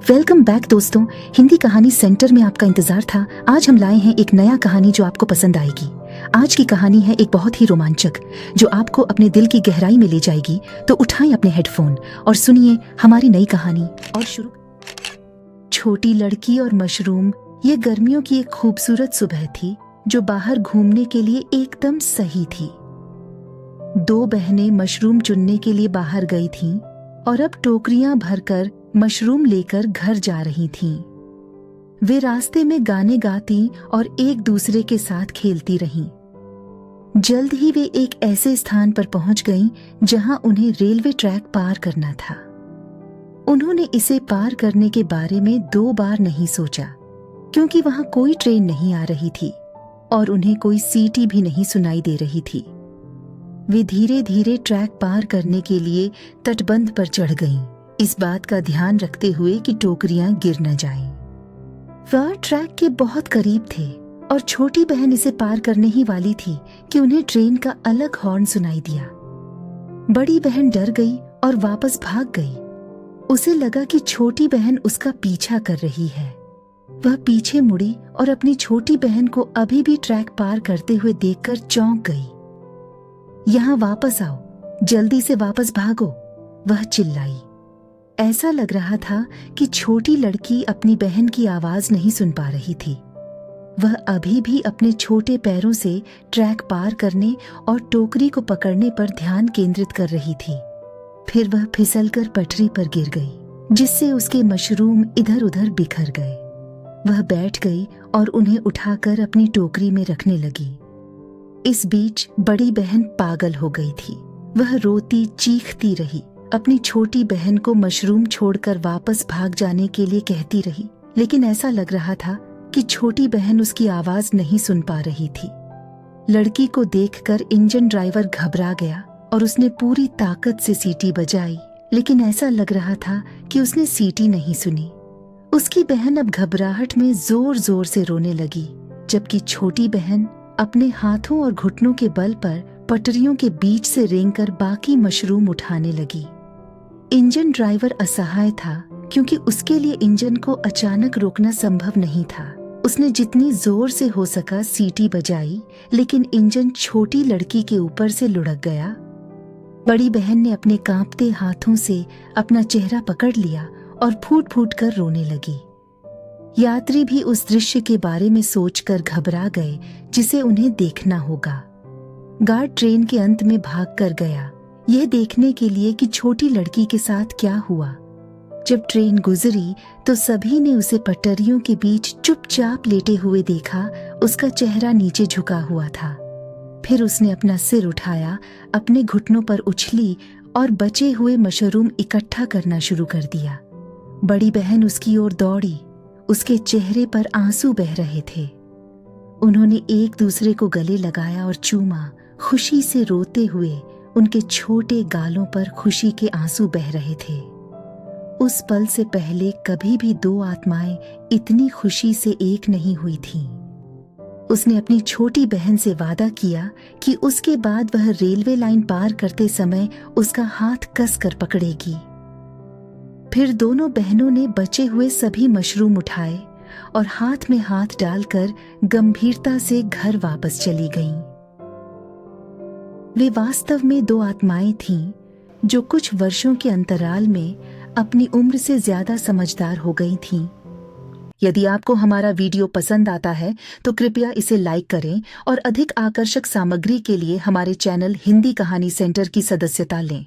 Welcome back दोस्तों। हिंदी कहानी centre में आपका इंतजार था। आज हम लाए हैं एक नया कहानी जो आपको पसंद आएगी। आज की कहानी है एक बहुत ही रोमांचक जो आपको अपने दिल की गहराई में ले जाएगी। तो उठाएं अपने हेडफोन और सुनिए हमारी नई कहानी। और शुरू। छोटी लड़की और मशरूम। ये गर्मियों की एक खूबसूरत सुबह थी जो बाहर घूमने के लिए एकदम सही थी। दो बहनें मशरूम चुनने के लिए बाहर गई थीं और अब टोकरियां भरकर मशरूम लेकर घर जा रही थीं। वे रास्ते में गाने गाती और एक दूसरे के साथ खेलती रहीं। जल्द ही वे एक ऐसे स्थान पर पहुंच गईं जहां उन्हें रेलवे ट्रैक पार करना था। उन्होंने इसे पार करने के बारे में 2 बार नहीं सोचा क्योंकि वहां कोई ट्रेन नहीं आ रही थी और उन्हें कोई सीटी भी नहीं सुनाई दे रही थी। वे धीरे धीरे ट्रैक पार करने के लिए तटबंध पर चढ़ गईं, इस बात का ध्यान रखते हुए कि टोकरियां गिर न जाएं। वह ट्रैक के बहुत करीब थे और छोटी बहन इसे पार करने ही वाली थी कि उन्हें ट्रेन का अलग हॉर्न सुनाई दिया। बड़ी बहन डर गई और वापस भाग गई। उसे लगा कि छोटी बहन उसका पीछा कर रही है। वह पीछे मुड़ी और अपनी छोटी बहन को अभी भी ट्रैक पार करते हुए देखकर चौंक गई। यहाँ वापस आओ, जल्दी से वापस भागो, वह चिल्लाई। ऐसा लग रहा था कि छोटी लड़की अपनी बहन की आवाज नहीं सुन पा रही थी। वह अभी भी अपने छोटे पैरों से ट्रैक पार करने और टोकरी को पकड़ने पर ध्यान केंद्रित कर रही थी। फिर वह फिसलकर पटरी पर गिर गई, जिससे उसके मशरूम इधर उधर बिखर गए। वह बैठ गई और उन्हें उठाकर अपनी टोकरी में रखने लगी। इस बीच बड़ी बहन पागल हो गई थी। वह रोती चीखती रही, अपनी छोटी बहन को मशरूम छोड़कर वापस भाग जाने के लिए कहती रही, लेकिन ऐसा लग रहा था कि छोटी बहन उसकी आवाज नहीं सुन पा रही थी। लड़की को देखकर इंजन ड्राइवर घबरा गया और उसने पूरी ताकत से सीटी बजाई, लेकिन ऐसा लग रहा था कि उसने सीटी नहीं सुनी। उसकी बहन अब घबराहट में जोर जोर से रोने लगी, जबकि छोटी बहन अपने हाथों और घुटनों के बल पर पटरियों के बीच से रेंगकर बाकी मशरूम उठाने लगी। इंजन ड्राइवर असहाय था क्योंकि उसके लिए इंजन को अचानक रोकना संभव नहीं था। उसने जितनी जोर से हो सका सीटी बजाई, लेकिन इंजन छोटी लड़की के ऊपर से लुढ़क गया। बड़ी बहन ने अपने कांपते हाथों से अपना चेहरा पकड़ लिया और फूट फूट कर रोने लगी। यात्री भी उस दृश्य के बारे में सोचकर घबरा गए जिसे उन्हें देखना होगा। गार्ड ट्रेन के अंत में भाग कर गया, यह देखने के लिए कि छोटी लड़की के साथ क्या हुआ। जब ट्रेन गुजरी तो सभी ने उसे पटरियों के बीच चुपचाप लेटे हुए देखा। उसका चेहरा नीचे झुका हुआ था। फिर उसने अपना सिर उठाया, अपने घुटनों पर उछली और बचे हुए मशरूम इकट्ठा करना शुरू कर दिया। बड़ी बहन उसकी ओर दौड़ी, उसके चेहरे पर आंसू बह रहे थे। उन्होंने एक दूसरे को गले लगाया और चूमा। खुशी से रोते हुए उनके छोटे गालों पर खुशी के आंसू बह रहे थे। उस पल से पहले कभी भी 2 आत्माएं इतनी खुशी से एक नहीं हुई थीं। उसने अपनी छोटी बहन से वादा किया कि उसके बाद वह रेलवे लाइन पार करते समय उसका हाथ कसकर पकड़ेगी। फिर दोनों बहनों ने बचे हुए सभी मशरूम उठाए और हाथ में हाथ डालकर गंभीरता से घर वापस चली गईं। वे वास्तव में 2 आत्माएं थीं जो कुछ वर्षों के अंतराल में अपनी उम्र से ज्यादा समझदार हो गई थीं। यदि आपको हमारा वीडियो पसंद आता है तो कृपया इसे लाइक करें और अधिक आकर्षक सामग्री के लिए हमारे चैनल हिंदी कहानी सेंटर की सदस्यता लें।